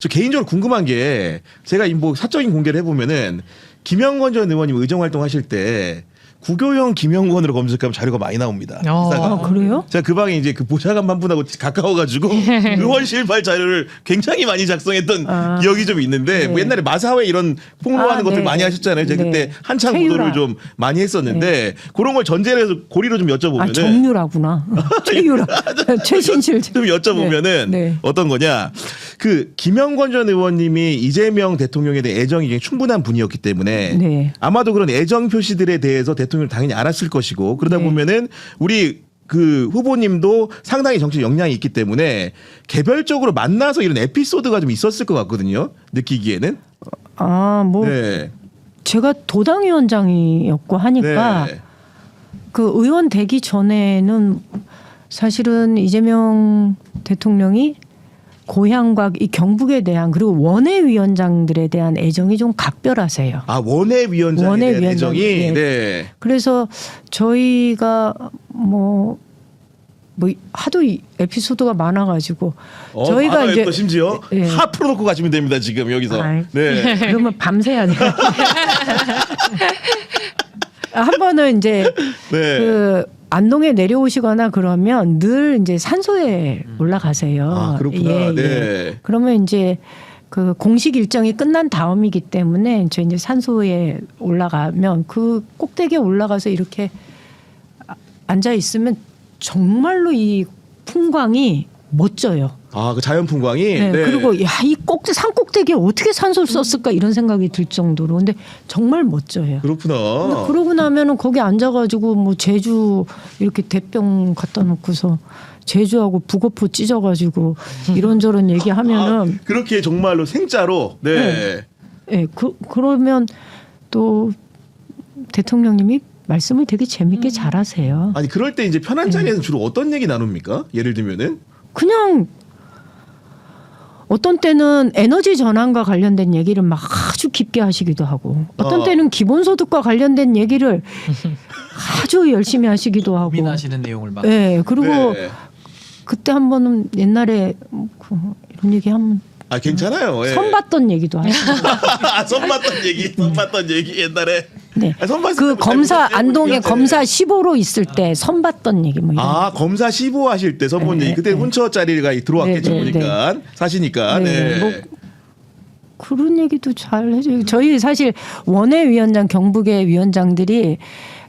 저 개인적으로 궁금한 게 제가 뭐 사적인 공개를 해보면은 김영건 전 의원님 의정활동 하실 때 구교영 김영건으로 검색하면 자료가 많이 나옵니다. 기사가. 그래요? 제가 그 방에 이제 그 보좌관 한 분하고 가까워가지고 의원실발 자료를 굉장히 많이 작성했던 기억이 좀 있는데 뭐 옛날에 마사회 이런 폭로하는 것들 많이 하셨잖아요. 제가 그때 한창 보도를 좀 많이 했었는데 그런 걸 전제로 해서 고리로 좀 여쭤보면은 정유라구나. 최유라. 최신실. 좀 여쭤보면은 어떤 거냐. 그 김영건 전 의원님이 이재명 대통령에 대해 애정이 굉장히 충분한 분이었기 때문에 아마도 그런 애정 표시들에 대해서 대통령을 당연히 알았을 것이고 그러다 보면은 우리 그 후보님도 상당히 정치 역량이 있기 때문에 개별적으로 만나서 이런 에피소드가 좀 있었을 것 같거든요. 느끼기에는. 제가 도당위원장이었고 하니까 그 의원 되기 전에는 사실은 이재명 대통령이 고향과 이 경북에 대한 그리고 원외위원장들에 대한 애정이 좀 각별하세요. 원외위원장에 대한 애정이. 그래서 저희가 뭐 하도 에피소드가 많아가지고 저희가 이제 또 심지어 하 풀어놓고 가시면 됩니다. 지금 여기서. 그러면 밤새야 돼. 한 번은 이제 그 안동에 내려오시거나 그러면 늘 이제 산소에 올라가세요. 그렇구나. 그러면 이제 그 공식 일정이 끝난 다음이기 때문에 저 이제 산소에 올라가면 그 꼭대기에 올라가서 이렇게 앉아 있으면 정말로 이 풍광이 멋져요. 그 자연 풍광이. 그리고 이 산 꼭대기에 어떻게 산소를 썼을까 이런 생각이 들 정도로 근데 정말 멋져요. 그렇구나. 근데 그러고 나면은 거기 앉아가지고 뭐 제주 이렇게 대병 갖다 놓고서 제주하고 북어포 찢어가지고 이런저런 얘기하면은 그렇게 정말로 생짜로. 그러면 또 대통령님이 말씀을 되게 재밌게 잘하세요. 아니 그럴 때 이제 편한 자리에서 주로 어떤 얘기 나눕니까? 예를 들면은 그냥 어떤 때는 에너지 전환과 관련된 얘기를 막 아주 깊게 하시기도 하고 어떤 때는 기본소득과 관련된 얘기를 아주 열심히 하시기도 하고 고민하시는 내용을 막. 그리고 그때 한 번은 옛날에 이런 얘기 하면 괜찮아요. 선 봤던 얘기도 하시고 선 봤던 얘기 옛날에. 그 검사 안동에 검사 15로 있을 때 선 봤던 얘기 뭐 이런. 검사 15 하실 때 선 본 얘기. 그때 훈처 자리가 들어왔겠죠. 보니까 사시니까. 뭐 그런 얘기도 잘 해줘요. 저희 사실 원외위원장 경북의 위원장들이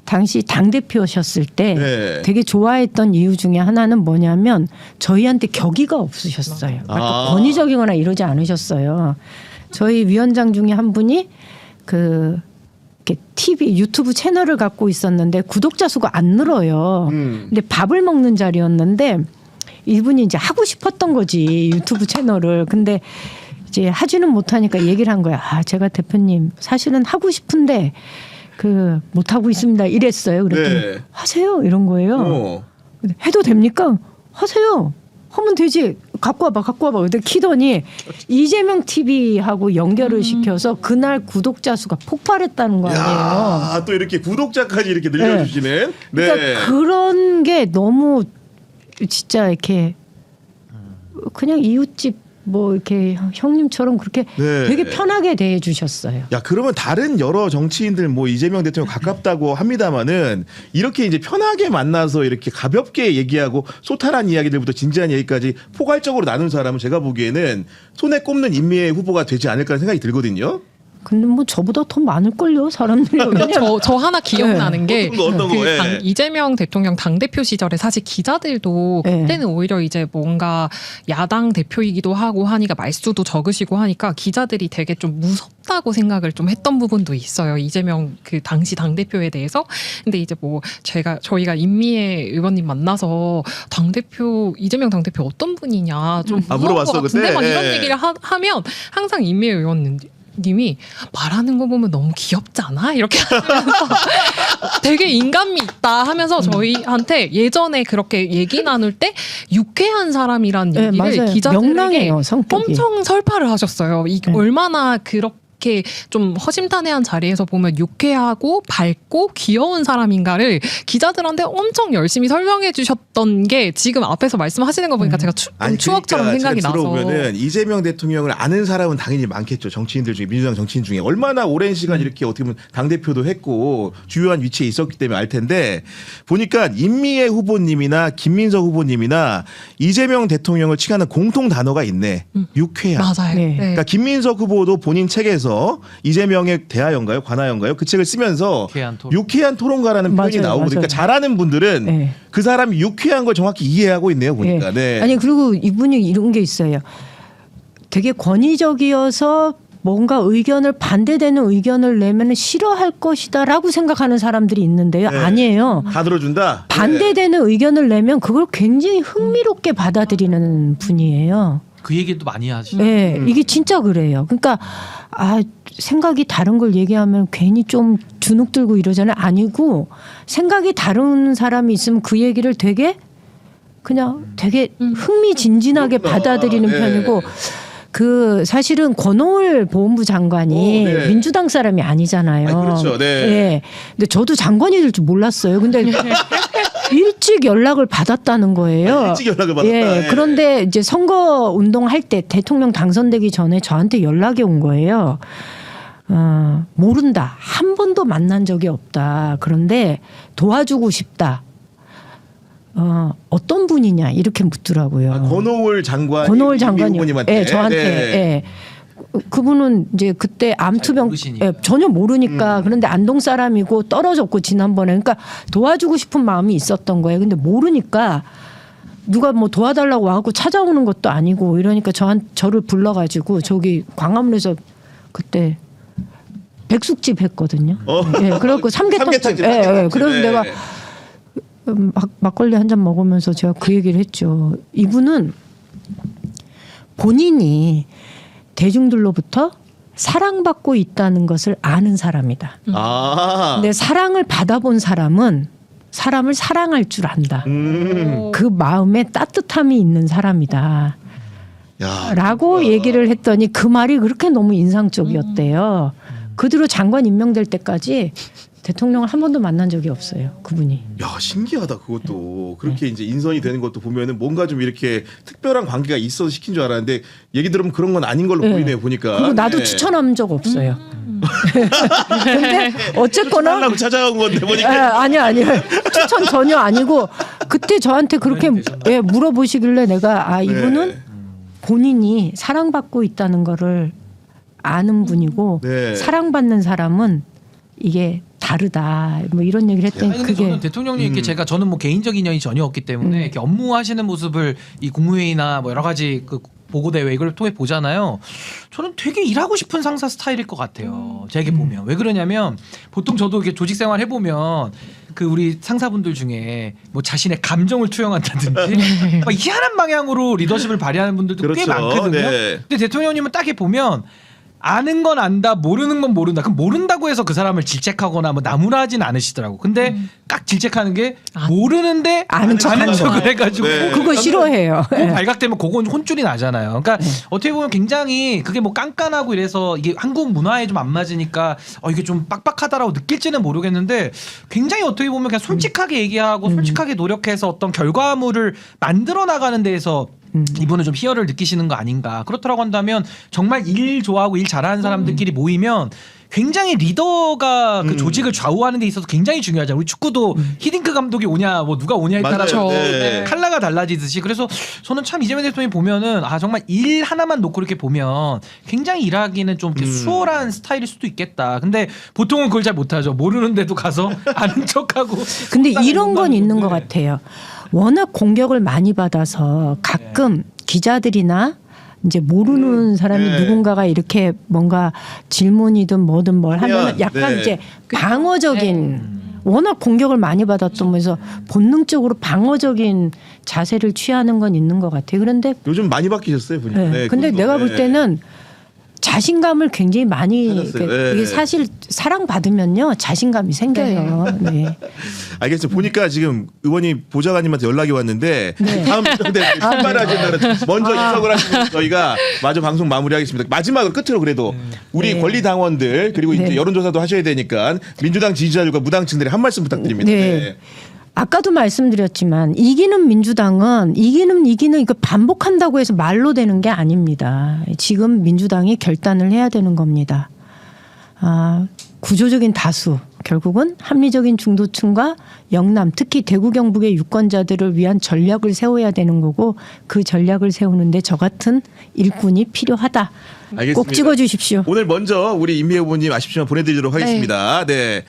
당시 당대표셨을 때 되게 좋아했던 이유 중에 하나는 뭐냐면 저희한테 격의가 없으셨어요. 권위적이거나 이러지 않으셨어요. 저희 위원장 중에 한 분이 그 TV 유튜브 채널을 갖고 있었는데 구독자 수가 안 늘어요. 근데 밥을 먹는 자리였는데 이분이 이제 하고 싶었던 거지 유튜브 채널을. 근데 이제 하지는 못하니까 얘기를 한 거야. 제가 대표님 사실은 하고 싶은데 그 못 하고 있습니다. 이랬어요. 그랬더니 하세요 이런 거예요. 해도 됩니까? 하세요. 하면 되지. 갖고 와봐. 근데 키더니 이재명 TV하고 연결을 시켜서 그날 구독자 수가 폭발했다는 거 아니에요. 또 이렇게 구독자까지 이렇게 늘려주시는. 그러니까 그런 게 너무 진짜 이렇게 그냥 이웃집 뭐 이렇게 형님처럼 그렇게 되게 편하게 대해주셨어요. 그러면 다른 여러 정치인들 뭐 이재명 대통령 가깝다고 합니다만은 이렇게 이제 편하게 만나서 이렇게 가볍게 얘기하고 소탈한 이야기들부터 진지한 얘기까지 포괄적으로 나눈 사람은 제가 보기에는 손에 꼽는 인미의 후보가 되지 않을까 생각이 들거든요. 근데 뭐 저보다 더 많을걸요 사람들이. 저 하나 기억나는 게 어떤 거? 이재명 대통령 당대표 시절에 사실 기자들도 그때는 오히려 이제 뭔가 야당 대표이기도 하고 하니까 말수도 적으시고 하니까 기자들이 되게 좀 무섭다고 생각을 좀 했던 부분도 있어요. 이재명 그 당시 당대표에 대해서. 근데 이제 뭐 저희가 임미애 의원님 만나서 이재명 당대표 어떤 분이냐 좀 무서운 물어봤어, 것 같은데 그때? 막 이런 얘기를 하면 항상 임미애 의원님 님이 말하는 거 보면 너무 귀엽지 않아? 이렇게 하면서 되게 인간미 있다 하면서 저희한테 예전에 그렇게 얘기 나눌 때 유쾌한 사람이란 얘기를 기자들에게 명랑해요, 성격이. 엄청 설파를 하셨어요. 이게 얼마나 이렇게 좀 허심탄회한 자리에서 보면 유쾌하고 밝고 귀여운 사람인가를 기자들한테 엄청 열심히 설명해 주셨던 게 지금 앞에서 말씀하시는 거 보니까 제가 추억처럼 생각이 나서. 들어보면은 이재명 대통령을 아는 사람은 당연히 많겠죠. 정치인들 중에, 민주당 정치인 중에 얼마나 오랜 시간 이렇게 어떻게 보면 당대표도 했고 주요한 위치에 있었기 때문에 알 텐데, 보니까 임미애 후보님이나 김민석 후보님이나 이재명 대통령을 칭하는 공통 단어가 있네. 유쾌한. 맞아요. 네. 그러니까 김민석 후보도 본인 책에서 이재명의 대하연가요, 관하연가요, 그 책을 쓰면서 유쾌한 토론가라는 표현이 맞아요, 나오고, 맞아요. 그러니까 잘하는 분들은 네. 그 사람이 유쾌한 걸 정확히 이해하고 있네요, 보니까. 네. 아니 그리고 이분이 이런 게 있어요. 되게 권위적이어서 뭔가 의견을 반대되는 의견을 내면 싫어할 것이다라고 생각하는 사람들이 있는데요. 네. 아니에요. 다 들어준다. 반대되는 의견을 내면 그걸 굉장히 흥미롭게 받아들이는 분이에요. 그 얘기도 많이 하시죠. 네, 이게 진짜 그래요. 그러니까 생각이 다른 걸 얘기하면 괜히 좀 주눅 들고 이러잖아요. 아니고 생각이 다른 사람이 있으면 그 얘기를 되게 그냥 되게 흥미진진하게 받아들이는 네. 편이고, 그 사실은 권오을 보훈부 장관이 네. 민주당 사람이 아니잖아요. 그렇죠. 네. 예. 근데 저도 장관이 될 줄 몰랐어요. 근데 일찍 연락을 받았다는 거예요. 일찍 연락을 받았다. 예. 그런데 이제 선거 운동할 때 대통령 당선되기 전에 저한테 연락이 온 거예요. 모른다. 한 번도 만난 적이 없다. 그런데 도와주고 싶다. 어떤 분이냐 이렇게 묻더라고요. 권오을 장관이 권오을 장관이 후보님한테. 예, 저한테. 네. 예. 그분은 이제 그때 암투병 모르시니까. 예, 전혀 모르니까. 그런데 안동 사람이고 떨어졌고 지난번에, 그러니까 도와주고 싶은 마음이 있었던 거예요. 근데 모르니까 누가 뭐 도와달라고 와갖고 찾아오는 것도 아니고 이러니까 저를 불러가지고 저기 광화문에서 그때 백숙집 했거든요. 예, 그래갖고 삼계탕집. 예, 예. 그래서 네. 내가 막걸리 한 잔 먹으면서 제가 그 얘기를 했죠. 이분은 본인이 대중들로부터 사랑받고 있다는 것을 아는 사람이다. 근데 사랑을 받아본 사람은 사람을 사랑할 줄 안다. 그 마음에 따뜻함이 있는 사람이다. 야, 라고 얘기를 했더니 그 말이 그렇게 너무 인상적이었대요. 그 뒤로 장관 임명될 때까지 대통령을 한 번도 만난 적이 없어요. 그분이. 야, 신기하다. 그것도 그렇게 이제 인선이 되는 것도 보면은 뭔가 좀 이렇게 특별한 관계가 있어서 시킨 줄 알았는데 얘기 들으면 그런 건 아닌 걸로 보이네요. 보니까. 그리고 나도 네. 추천한 적 없어요. 근데 어쨌거나 하려고 찾아온 건데 보니까. 아니야. 추천 전혀 아니고 그때 저한테 그렇게 물어보시길래 내가 이분은 본인이 사랑받고 있다는 거를 아는 분이고 네. 사랑받는 사람은 이게 다르다. 뭐 이런 얘기를 했더니 아니, 근데 그게 저는 대통령님께 저는 뭐 개인적 인연이 전혀 없기 때문에 이렇게 업무하시는 모습을 이 국무회의나 뭐 여러 가지 그 보고대회 이걸 통해 보잖아요. 저는 되게 일하고 싶은 상사 스타일일 것 같아요. 제게 보면. 왜 그러냐면 보통 저도 이렇게 조직 생활 해보면 그 우리 상사분들 중에 뭐 자신의 감정을 투영한다든지 막 희한한 방향으로 리더십을 발휘하는 분들도 꽤 그렇죠. 많거든요. 네. 근데 대통령님은 딱 보면 아는 건 안다, 모르는 건 모른다. 그럼 모른다고 해서 그 사람을 질책하거나 뭐 나무라하진 않으시더라고. 근데 딱 질책하는 게 모르는데 아는 척하는 척을 거. 해가지고 네. 그거 싫어해요. 그 발각되면 그건 혼쭐이 나잖아요. 그러니까 어떻게 보면 굉장히 그게 뭐 깐깐하고 이래서 이게 한국 문화에 좀 안 맞으니까 이게 좀 빡빡하다라고 느낄지는 모르겠는데 굉장히 어떻게 보면 그냥 솔직하게 얘기하고 솔직하게 노력해서 어떤 결과물을 만들어 나가는 데에서 이분은 좀 희열을 느끼시는 거 아닌가. 그렇다고 한다면 정말 일 좋아하고 일 잘하는 사람들끼리 모이면 굉장히 리더가 그 조직을 좌우하는 데 있어서 굉장히 중요하잖아요. 우리 축구도 히딩크 감독이 오냐 뭐 누가 오냐에 따라서 맞아요. 네. 칼라가 달라지듯이. 그래서 저는 참 이재명 대통령이 보면은 정말 일 하나만 놓고 이렇게 보면 굉장히 일하기는 좀 이렇게 수월한 스타일일 수도 있겠다. 근데 보통은 그걸 잘 못하죠. 모르는데도 가서 아는 척하고. 근데 이런 건 있는 것 같아요. 워낙 공격을 많이 받아서 가끔 기자들이나 이제 모르는 사람이 누군가가 이렇게 뭔가 질문이든 뭐든 뭘 하면 약간 이제 방어적인 워낙 공격을 많이 받았다면서 본능적으로 방어적인 자세를 취하는 건 있는 것 같아요. 그런데 요즘 많이 바뀌셨어요, 보니까. 네, 근데 그것도. 내가 볼 때는 자신감을 굉장히 많이 이게 사실 사랑받으면요 자신감이 생겨요. 네. 알겠습니다. 보니까 지금 의원님 보좌관님한테 연락이 왔는데 다음 주에 출마하신다는 먼저 인석을 하시면 저희가 마저 방송 마무리하겠습니다. 마지막으로 끝으로 그래도 우리 권리 당원들 그리고 이제 여론조사도 하셔야 되니까 민주당 지지자들과 무당층들의 한 말씀 부탁드립니다. 네. 아까도 말씀드렸지만 이기는 민주당은 이기는 이거 반복한다고 해서 말로 되는 게 아닙니다. 지금 민주당이 결단을 해야 되는 겁니다. 구조적인 다수 결국은 합리적인 중도층과 영남 특히 대구 경북의 유권자들을 위한 전략을 세워야 되는 거고 그 전략을 세우는데 저 같은 일꾼이 필요하다. 알겠습니다. 꼭 찍어주십시오. 오늘 먼저 우리 임미애 후보님 아쉽지만 보내드리도록 하겠습니다. 네.